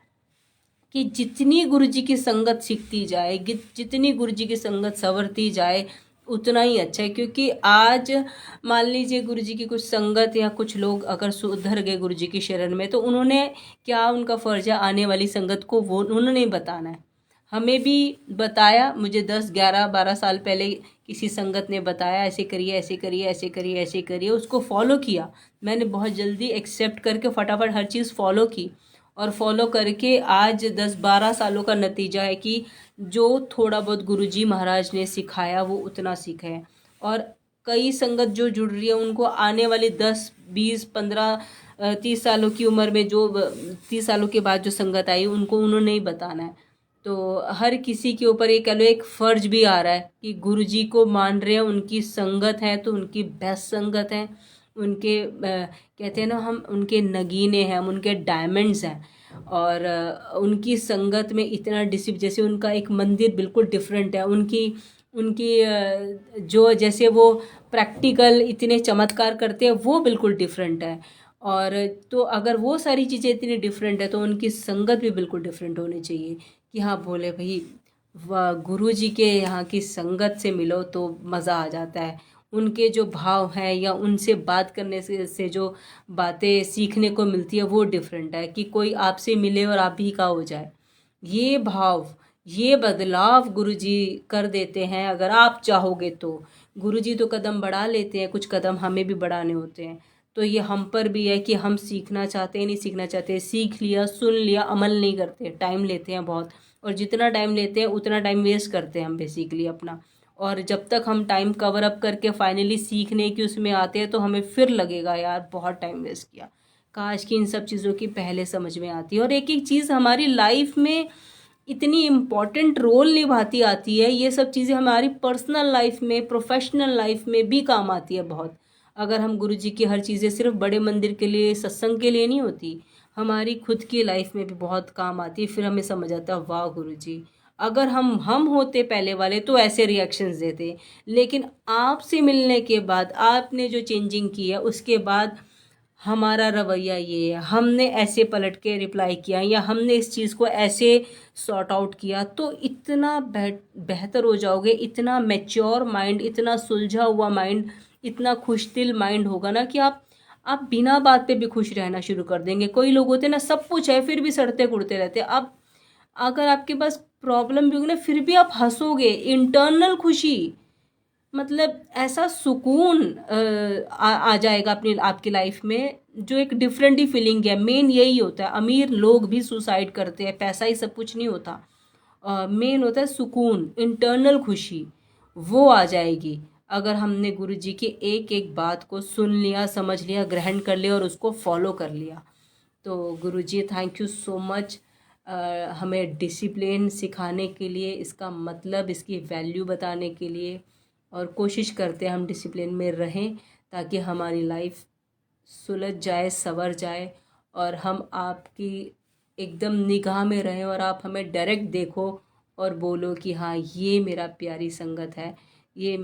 A: कि जितनी गुरुजी की संगत सीखती जाए, जितनी गुरुजी की संगत संवरती जाए, उतना ही अच्छा है। क्योंकि आज मान लीजिए गुरुजी की कुछ संगत या कुछ लोग अगर सुधर गए गुरुजी की शरण में, तो उन्होंने क्या, उनका फर्ज है आने वाली संगत को वो उन्होंने ही बताना है। हमें भी बताया, मुझे 10 11 12 साल पहले किसी संगत ने बताया, ऐसे करिए, ऐसे करिए, ऐसे करिए, ऐसे करिए, उसको फॉलो किया। मैंने बहुत जल्दी एक्सेप्ट करके फटाफट हर चीज़ फॉलो की, और फॉलो करके आज 10-12 सालों का नतीजा है कि जो थोड़ा बहुत गुरुजी महाराज ने सिखाया वो उतना सीखा है। और कई संगत जो जुड़ रही है, उनको आने वाली 10 20 15 30 सालों की उम्र में, जो 30 सालों के बाद जो संगत आई, उनको उन्होंने ही बताना है। तो हर किसी के ऊपर ये कह लो एक फ़र्ज भी आ रहा है कि गुरुजी को मान रहे हैं, उनकी संगत है तो उनकी बेस्ट संगत है, उनके कहते हैं ना, हम उनके नगीने हैं, हम उनके डायमंड्स हैं। और उनकी संगत में इतना जैसे उनका एक मंदिर बिल्कुल डिफरेंट है, उनकी उनकी जो जैसे वो प्रैक्टिकल इतने चमत्कार करते हैं, वो बिल्कुल डिफरेंट है। और तो अगर वो सारी चीज़ें इतनी डिफरेंट है, तो उनकी संगत भी बिल्कुल डिफरेंट होनी चाहिए कि हाँ बोले भाई, गुरु जी के यहाँ की संगत से मिलो तो मज़ा आ जाता है। उनके जो भाव हैं, या उनसे बात करने से जो बातें सीखने को मिलती है, वो डिफरेंट है कि कोई आपसे मिले और आप ही का हो जाए। ये भाव, ये बदलाव गुरुजी कर देते हैं, अगर आप चाहोगे तो। गुरुजी तो कदम बढ़ा लेते हैं, कुछ कदम हमें भी बढ़ाने होते हैं। तो ये हम पर भी है कि हम सीखना चाहते हैं, नहीं सीखना चाहते, सीख लिया, सुन लिया, अमल नहीं करते, टाइम लेते हैं बहुत, और जितना टाइम लेते हैं उतना टाइम वेस्ट करते हैं हम बेसिकली अपना। और जब तक हम टाइम कवर अप करके फाइनली सीखने की उसमें आते हैं, तो हमें फिर लगेगा यार बहुत टाइम वेस्ट किया, काश कि इन सब चीज़ों की पहले समझ में आती है। और एक एक चीज़ हमारी लाइफ में इतनी इम्पॉर्टेंट रोल निभाती आती है, ये सब चीज़ें हमारी पर्सनल लाइफ में, प्रोफेशनल लाइफ में भी काम आती है बहुत। अगर हम गुरुजी की हर चीज़ें सिर्फ बड़े मंदिर के लिए, सत्संग के लिए नहीं होती, हमारी खुद की लाइफ में भी बहुत काम आती है। फिर हमें समझ आता है वाह गुरुजी, अगर हम होते पहले वाले तो ऐसे रिएक्शंस देते, लेकिन आपसे मिलने के बाद आपने जो चेंजिंग की है, उसके बाद हमारा रवैया ये है, हमने ऐसे पलट के रिप्लाई किया, या हमने इस चीज़ को ऐसे सॉर्ट आउट किया, तो इतना बेहतर हो जाओगे, इतना मैच्योर माइंड, इतना सुलझा हुआ माइंड, इतना खुशदिल माइंड होगा ना कि आप बिना बात पे भी खुश रहना शुरू कर देंगे। कोई लोग होते हैं ना, सब कुछ है फिर भी सड़ते कुड़ते रहते हैं। अब अगर आपके पास प्रॉब्लम भी होगी ना, फिर भी आप हंसोगे, इंटरनल खुशी, मतलब ऐसा सुकून आ जाएगा अपनी आपकी लाइफ में, जो एक डिफरेंट ही फीलिंग है। मेन यही होता है, अमीर लोग भी सुसाइड करते हैं, पैसा ही सब कुछ नहीं होता। मेन होता है सुकून, इंटरनल खुशी, वो आ जाएगी अगर हमने गुरुजी की एक एक बात को सुन लिया, समझ लिया, ग्रहण कर लिया और उसको फॉलो कर लिया। तो गुरुजी थैंक यू सो मच। हमें डिसिप्लिन सिखाने के लिए, इसका मतलब, इसकी वैल्यू बताने के लिए, और कोशिश करते हैं हम डिसिप्लिन में रहें ताकि हमारी लाइफ सुलझ जाए, संवर जाए, और हम आपकी एकदम निगाह में रहें और आप हमें डायरेक्ट देखो और बोलो कि हाँ, ये मेरा प्यारी संगत है, ये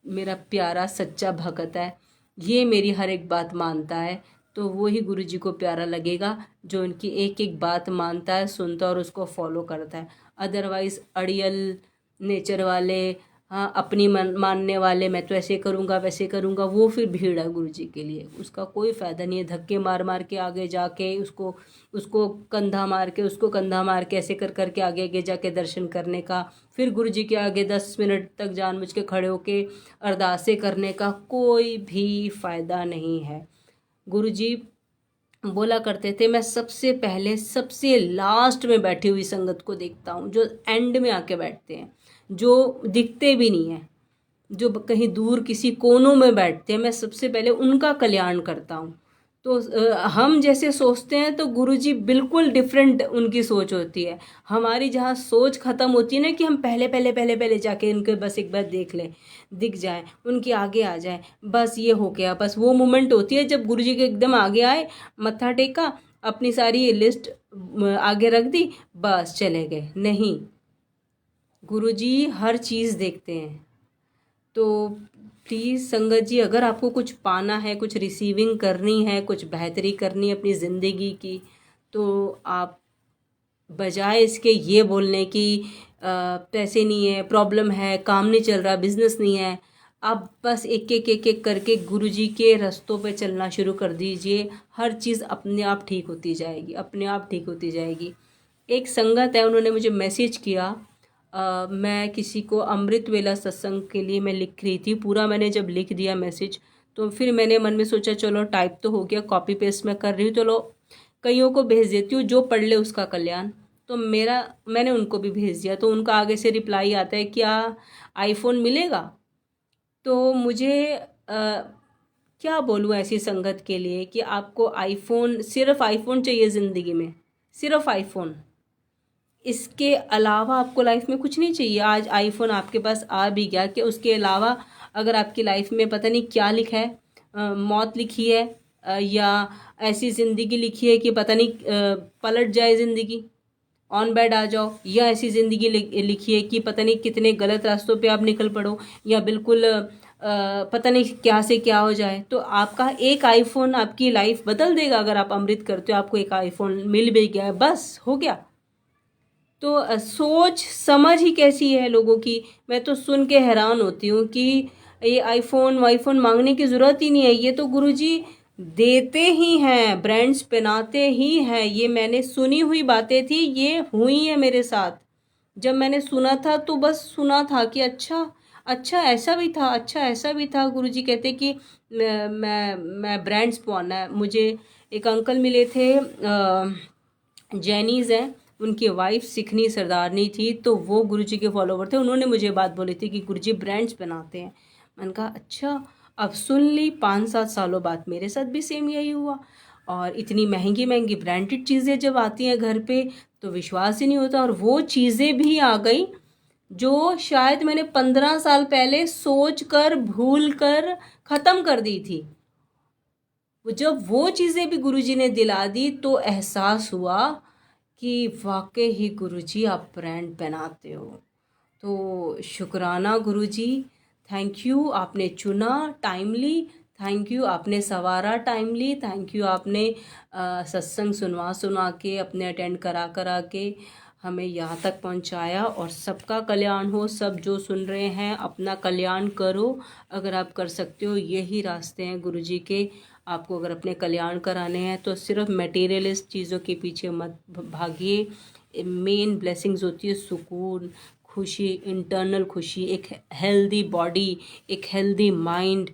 A: मेरा प्यारा सच्चा भगत है, ये मेरी हर एक बात मानता है। तो वो ही गुरु जी को प्यारा लगेगा जो उनकी एक एक बात मानता है, सुनता है और उसको फॉलो करता है। अदरवाइज़ अड़ियल नेचर वाले, हाँ, अपनी मानने वाले, मैं तो ऐसे करूँगा वैसे करूँगा, वो फिर भीड़ है गुरु जी के लिए, उसका कोई फ़ायदा नहीं है। धक्के मार मार के आगे जाके उसको उसको कंधा मार के, उसको कंधा मार के, ऐसे कर करके आगे आगे जाके दर्शन करने का, फिर गुरु जी के आगे 10 मिनट तक जानबूझ के खड़े होके अरदासें करने का कोई भी फ़ायदा नहीं है। गुरु जी बोला करते थे, मैं सबसे पहले सबसे लास्ट में बैठी हुई संगत को देखता हूँ, जो एंड में आके बैठते हैं, जो दिखते भी नहीं है, जो कहीं दूर किसी कोनों में बैठते हैं, मैं सबसे पहले उनका कल्याण करता हूँ। तो हम जैसे सोचते हैं तो गुरुजी बिल्कुल डिफरेंट उनकी सोच होती है। हमारी जहाँ सोच ख़त्म होती है ना कि हम पहले पहले पहले पहले जाके इनके बस एक बार देख लें, दिख जाए, उनके आगे आ जाए, बस ये हो गया, बस वो मोमेंट होती है जब गुरुजी के एकदम आगे आए, मत्था टेका, अपनी सारी लिस्ट आगे रख दी, बस चले गए। नहीं, गुरुजी हर चीज़ देखते हैं। तो प्लीज़ संगत जी, अगर आपको कुछ पाना है, कुछ रिसीविंग करनी है, कुछ बेहतरी करनी है अपनी ज़िंदगी की, तो आप बजाय इसके ये बोलने कि पैसे नहीं है, प्रॉब्लम है, काम नहीं चल रहा, बिजनेस नहीं है, आप बस एक एक एक एक करके गुरुजी के रास्तों पे चलना शुरू कर दीजिए। हर चीज़ अपने आप ठीक होती जाएगी, अपने आप ठीक होती जाएगी। एक संगत है, उन्होंने मुझे मैसेज किया, मैं किसी को अमृत वेला सत्संग के लिए मैं लिख रही थी, पूरा मैंने जब लिख दिया मैसेज तो फिर मैंने मन में सोचा चलो टाइप तो हो गया, कॉपी पेस्ट मैं कर रही हूँ, चलो कईयों को भेज देती हूँ, जो पढ़ ले उसका कल्याण। तो मैंने उनको भी भेज दिया, तो उनका आगे से रिप्लाई आता है, क्या आईफोन मिलेगा? तो मुझे क्या बोलूँ ऐसी संगत के लिए कि आपको आईफोन, सिर्फ आईफोन चाहिए ज़िंदगी में, सिर्फ आईफोन, इसके अलावा आपको लाइफ में कुछ नहीं चाहिए। आज आईफोन आपके पास आ भी गया कि उसके अलावा अगर आपकी लाइफ में पता नहीं क्या लिखा है, मौत लिखी है, या ऐसी ज़िंदगी लिखी है कि पता नहीं पलट जाए ज़िंदगी, ऑन बेड आ जाओ, या ऐसी ज़िंदगी लिखी है कि पता नहीं कितने गलत रास्तों पे आप निकल पड़ो, या बिल्कुल पता नहीं क्या से क्या हो जाए, तो आपका एक आईफोन आपकी लाइफ बदल देगा। अगर आप अमृत करते हो, आपको एक आईफोन मिल भी गया है, बस हो गया। तो सोच समझ ही कैसी है लोगों की, मैं तो सुन के हैरान होती हूँ कि ये आईफोन वाईफोन मांगने की ज़रूरत ही नहीं है, ये तो गुरुजी देते ही हैं, ब्रांड्स पहनाते ही हैं। ये मैंने सुनी हुई बातें थी, ये हुई है मेरे साथ। जब मैंने सुना था तो बस सुना था कि अच्छा अच्छा ऐसा भी था, अच्छा ऐसा भी था। गुरुजी कहते कि मैं ब्रांड्स पहनना है। मुझे एक अंकल मिले थे, जैनीज़ हैं, उनकी वाइफ सिखनी सरदारनी थी, तो वो गुरुजी के फॉलोवर थे। उन्होंने मुझे बात बोली थी कि गुरुजी ब्रांड्स बनाते हैं। मैंने कहा अच्छा, अब सुन ली। 5-7 सालों बाद मेरे साथ भी सेम यही हुआ, और इतनी महंगी महंगी ब्रांडेड चीज़ें जब आती हैं घर पे तो विश्वास ही नहीं होता। और वो चीज़ें भी आ गई जो शायद मैंने 15 साल पहले सोच कर भूल कर ख़त्म कर दी थी। जब वो चीज़ें भी गुरुजी ने दिला दी तो एहसास हुआ कि वाकई ही गुरुजी आप ब्रांड बनाते हो। तो शुक्राना गुरुजी, थैंक यू, आपने चुना टाइमली, थैंक यू आपने सवारा टाइमली, थैंक यू आपने सत्संग सुनवा के, अपने अटेंड करा के हमें यहाँ तक पहुँचाया। और सबका कल्याण हो, सब जो सुन रहे हैं अपना कल्याण करो। अगर आप कर सकते हो, यही रास्ते हैं गुरुजी के। आपको अगर अपने कल्याण कराने हैं तो सिर्फ मटेरियलिस्ट चीज़ों के पीछे मत भागिए। मेन ब्लेसिंग्स होती है सुकून, खुशी, इंटरनल खुशी, एक हेल्दी बॉडी, एक हेल्दी माइंड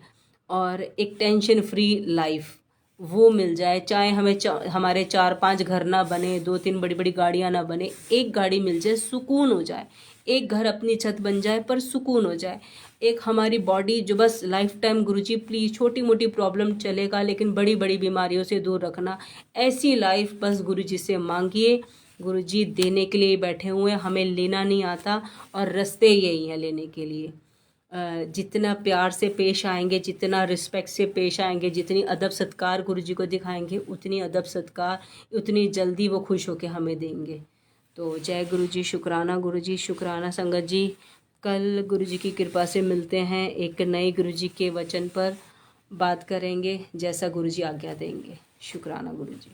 A: और एक टेंशन फ्री लाइफ, वो मिल जाए। चाहे हमें हमारे 4-5 घर ना बने, 2-3 बड़ी बड़ी गाड़ियाँ ना बने, एक गाड़ी मिल जाए, सुकून हो जाए। एक घर अपनी छत बन जाए पर सुकून हो जाए। एक हमारी बॉडी जो बस लाइफ टाइम, गुरुजी प्लीज़ छोटी मोटी प्रॉब्लम चलेगा लेकिन बड़ी बड़ी बीमारियों से दूर रखना, ऐसी लाइफ बस गुरुजी से मांगिए। गुरुजी देने के लिए बैठे हुए हैं, हमें लेना नहीं आता और रास्ते यही हैं लेने के लिए। जितना प्यार से पेश आएंगे, जितना रिस्पेक्ट से पेश आएंगे, जितनी अदब सत्कार गुरुजी को दिखाएंगे, उतनी अदब सत्कार, उतनी जल्दी वो खुश होकर हमें देंगे। तो जय गुरुजी, शुक्राना गुरुजी, शुक्राना संगत जी। कल गुरुजी की कृपा से मिलते हैं, एक नए गुरुजी के वचन पर बात करेंगे, जैसा गुरुजी आज्ञा देंगे। शुक्राना गुरुजी।